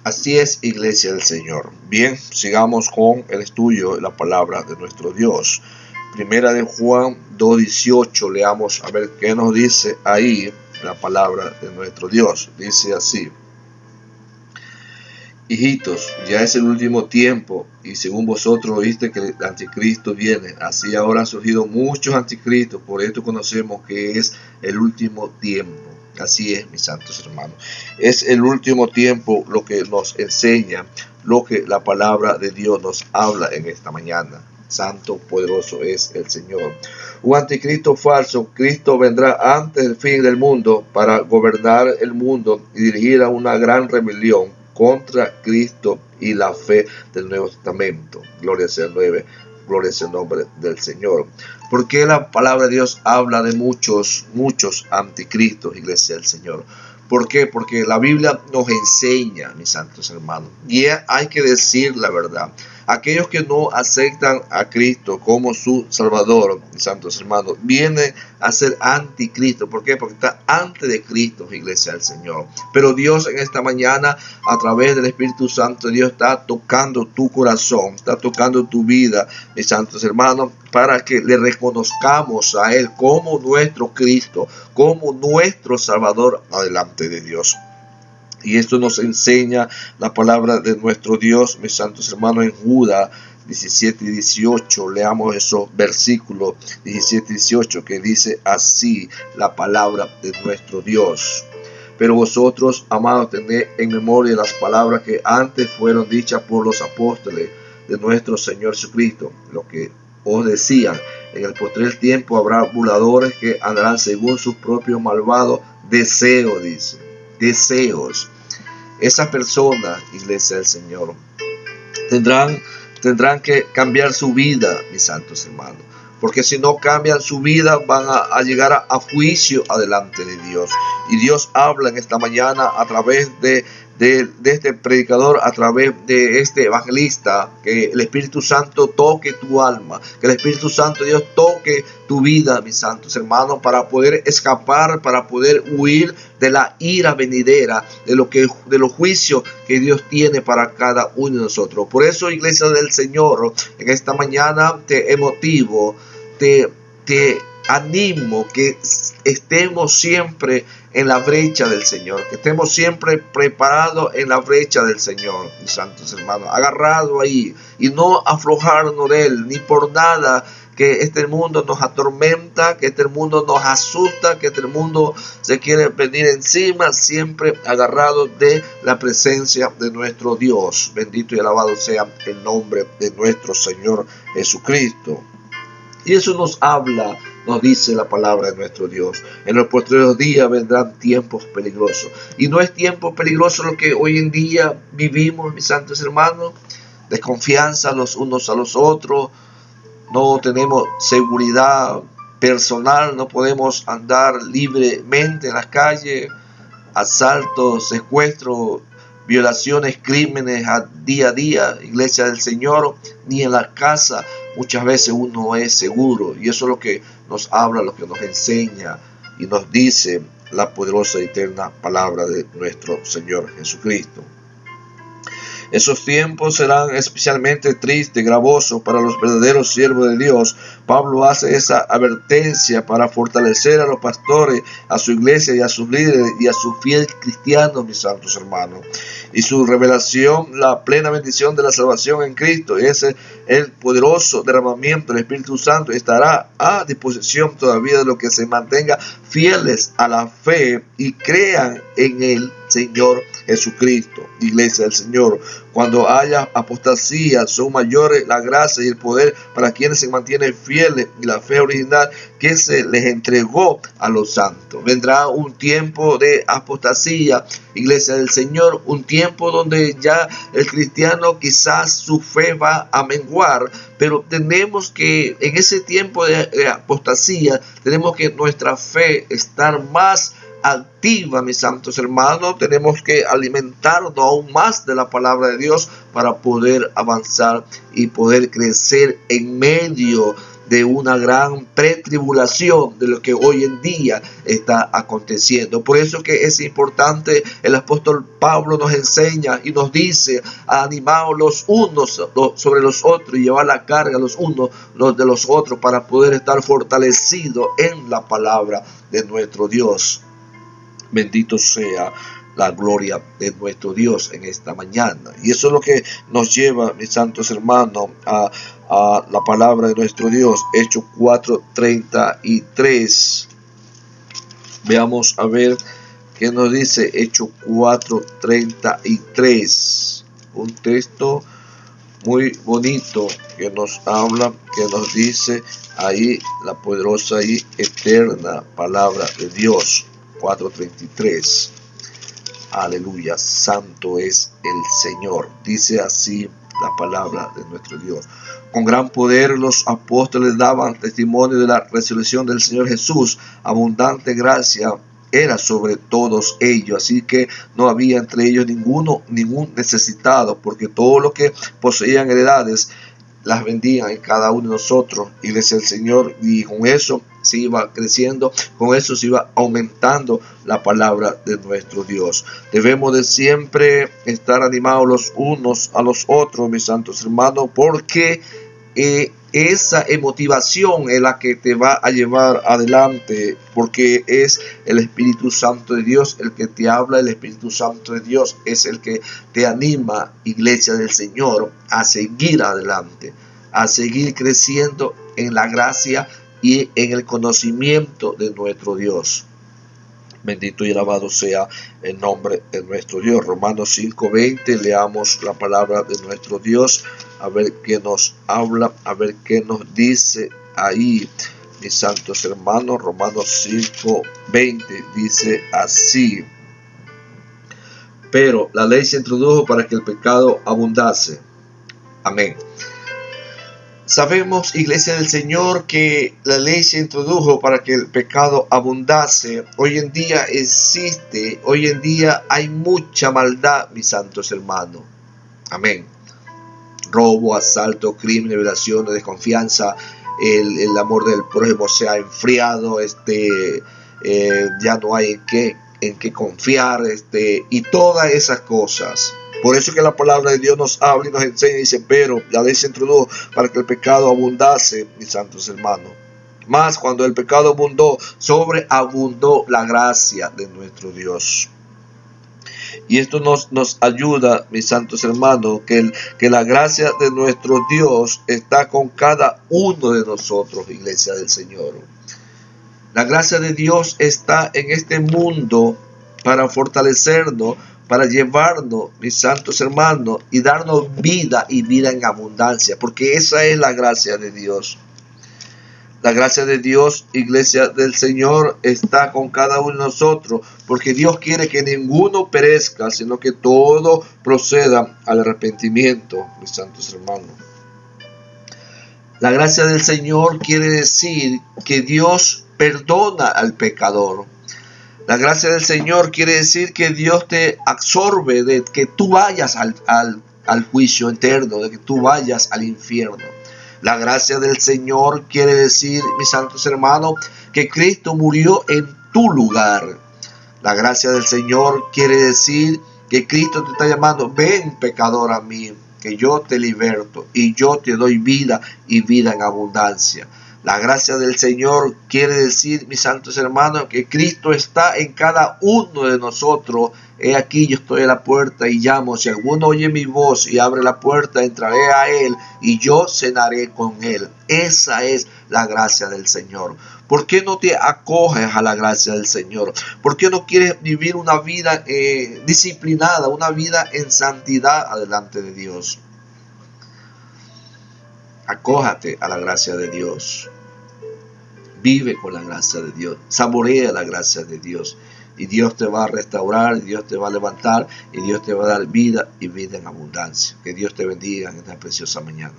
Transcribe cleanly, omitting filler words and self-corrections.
Así es, iglesia del Señor. Bien, sigamos con el estudio de la palabra de nuestro Dios. Primera de Juan 2:18, leamos a ver qué nos dice ahí la palabra de nuestro Dios. Dice así: hijitos, ya es el último tiempo, y según vosotros oíste que el anticristo viene, así ahora han surgido muchos anticristos, por esto conocemos que es el último tiempo. Así es, mis santos hermanos. Es el último tiempo lo que nos enseña, lo que la palabra de Dios nos habla en esta mañana. Santo, poderoso es el Señor. Un anticristo falso, Cristo vendrá antes del fin del mundo para gobernar el mundo y dirigir a una gran rebelión contra Cristo y la fe del Nuevo Testamento. Gloria sea el nombre del Señor. Porque la palabra de Dios habla de muchos anticristos, iglesia del Señor. ¿Por qué? Porque la Biblia nos enseña, mis santos hermanos, y hay que decir la verdad. Aquellos que no aceptan a Cristo como su Salvador, mis santos hermanos, vienen a ser anticristo. ¿Por qué? Porque está antes de Cristo, iglesia del Señor. Pero Dios en esta mañana, a través del Espíritu Santo, Dios está tocando tu corazón, está tocando tu vida, mis santos hermanos, para que le reconozcamos a Él como nuestro Cristo, como nuestro Salvador adelante de Dios. Y esto nos enseña la palabra de nuestro Dios, mis santos hermanos, en Judas 17 y 18. Leamos esos versículos 17 y 18 que dice así la palabra de nuestro Dios. Pero vosotros, amados, tened en memoria las palabras que antes fueron dichas por los apóstoles de nuestro Señor Jesucristo, lo que os decían: en el postrer tiempo habrá burladores que andarán según sus propios malvados deseos, dice. Deseos. Esas personas, iglesia del Señor, tendrán que cambiar su vida, mis santos hermanos, porque si no cambian su vida van a llegar a juicio adelante de Dios. Y Dios habla en esta mañana a través de este predicador, a través de este evangelista, que el Espíritu Santo toque tu alma, que el Espíritu Santo, Dios, toque tu vida, mis santos hermanos, para poder escapar, para poder huir de la ira venidera, de los juicios que Dios tiene para cada uno de nosotros. Por eso, iglesia del Señor, en esta mañana te motivo, te animo que estemos siempre en la brecha del Señor, que estemos siempre preparados en la brecha del Señor, mis santos hermanos, agarrados ahí y no aflojarnos de Él, ni por nada que este mundo nos atormenta, que este mundo nos asusta, que este mundo se quiere venir encima, siempre agarrados de la presencia de nuestro Dios. Bendito y alabado sea el nombre de nuestro Señor Jesucristo. Y eso nos habla, nos dice la palabra de nuestro Dios. En los postreros días vendrán tiempos peligrosos. Y no es tiempo peligroso lo que hoy en día vivimos, mis santos hermanos. Desconfianza los unos a los otros. No tenemos seguridad personal. No podemos andar libremente en las calles. Asaltos, secuestros, violaciones, crímenes a día, iglesia del Señor, ni en la casa muchas veces uno es seguro. Y eso es lo que nos habla, lo que nos enseña y nos dice la poderosa y eterna palabra de nuestro Señor Jesucristo. Esos tiempos serán especialmente tristes, gravosos para los verdaderos siervos de Dios. Pablo hace esa advertencia para fortalecer a los pastores, a su iglesia y a sus líderes y a sus fieles cristianos, mis santos hermanos. Y su revelación, la plena bendición de la salvación en Cristo, ese el poderoso derramamiento del Espíritu Santo estará a disposición todavía de los que se mantengan fieles a la fe y crean en el Señor Jesucristo. Iglesia del Señor, cuando haya apostasía, son mayores la gracia y el poder para quienes se mantienen fieles y la fe original que se les entregó a los santos. Vendrá un tiempo de apostasía, iglesia del Señor, un tiempo donde ya el cristiano quizás su fe va a menguar, pero tenemos que en ese tiempo de apostasía, tenemos que nuestra fe estar más activa, mis santos hermanos. Tenemos que alimentarnos aún más de la palabra de Dios para poder avanzar y poder crecer en medio de una gran pretribulación de lo que hoy en día está aconteciendo. Por eso que es importante, el apóstol Pablo nos enseña y nos dice, animaos los unos sobre los otros y llevar la carga los unos de los otros para poder estar fortalecidos en la palabra de nuestro Dios. Bendito sea la gloria de nuestro Dios en esta mañana. Y eso es lo que nos lleva, mis santos hermanos, a la palabra de nuestro Dios. Hechos 4:33. Veamos a ver qué nos dice Hechos 4:33. Un texto muy bonito que nos habla, que nos dice ahí la poderosa y eterna palabra de Dios. 4:33. Aleluya, santo es el Señor. Dice así la palabra de nuestro Dios. Con gran poder los apóstoles daban testimonio de la resurrección del Señor Jesús. Abundante gracia era sobre todos ellos. Así que no había entre ellos ningún necesitado, porque todo lo que poseían heredades las vendían en cada uno de nosotros. Iglesia del Señor, y con eso se iba creciendo, con eso se iba aumentando la palabra de nuestro Dios. Debemos de siempre estar animados los unos a los otros, mis santos hermanos, porque esa motivación es la que te va a llevar adelante, porque es el Espíritu Santo de Dios el que te habla. El Espíritu Santo de Dios es el que te anima, iglesia del Señor, a seguir adelante, a seguir creciendo en la gracia y en el conocimiento de nuestro Dios. Bendito y alabado sea el nombre de nuestro Dios. Romanos 5:20, leamos la palabra de nuestro Dios, a ver qué nos habla, a ver qué nos dice ahí, mis santos hermanos. Romanos 5:20 dice así: pero la ley se introdujo para que el pecado abundase. Amén. Sabemos, iglesia del Señor, que la ley se introdujo para que el pecado abundase. Hoy en día existe, hoy en día hay mucha maldad, mis santos hermanos. Amén. Robo, asalto, crimen, violaciones, desconfianza, el amor del prójimo se ha enfriado, ya no hay en qué confiar, y todas esas cosas. Por eso que la palabra de Dios nos habla y nos enseña y dice, pero la ley se introdujo para que el pecado abundase, mis santos hermanos. Más cuando el pecado abundó, sobreabundó la gracia de nuestro Dios. Y esto nos ayuda, mis santos hermanos, que la gracia de nuestro Dios está con cada uno de nosotros, iglesia del Señor. La gracia de Dios está en este mundo para fortalecernos, para llevarnos, mis santos hermanos, y darnos vida y vida en abundancia, porque esa es la gracia de Dios. La gracia de Dios, iglesia del Señor, está con cada uno de nosotros, porque Dios quiere que ninguno perezca, sino que todo proceda al arrepentimiento, mis santos hermanos. La gracia del Señor quiere decir que Dios perdona al pecador. La gracia del Señor quiere decir que Dios te absorbe de que tú vayas al juicio eterno, de que tú vayas al infierno. La gracia del Señor quiere decir, mis santos hermanos, que Cristo murió en tu lugar. La gracia del Señor quiere decir que Cristo te está llamando, ven pecador a mí, que yo te liberto y yo te doy vida y vida en abundancia. La gracia del Señor quiere decir, mis santos hermanos, que Cristo está en cada uno de nosotros. He aquí, yo estoy a la puerta y llamo. Si alguno oye mi voz y abre la puerta, entraré a él y yo cenaré con él. Esa es la gracia del Señor. ¿Por qué no te acoges a la gracia del Señor? ¿Por qué no quieres vivir una vida disciplinada, una vida en santidad delante de Dios? Acójate a la gracia de Dios. Vive con la gracia de Dios. Saborea la gracia de Dios. Y Dios te va a restaurar, y Dios te va a levantar, y Dios te va a dar vida y vida en abundancia. Que Dios te bendiga en esta preciosa mañana.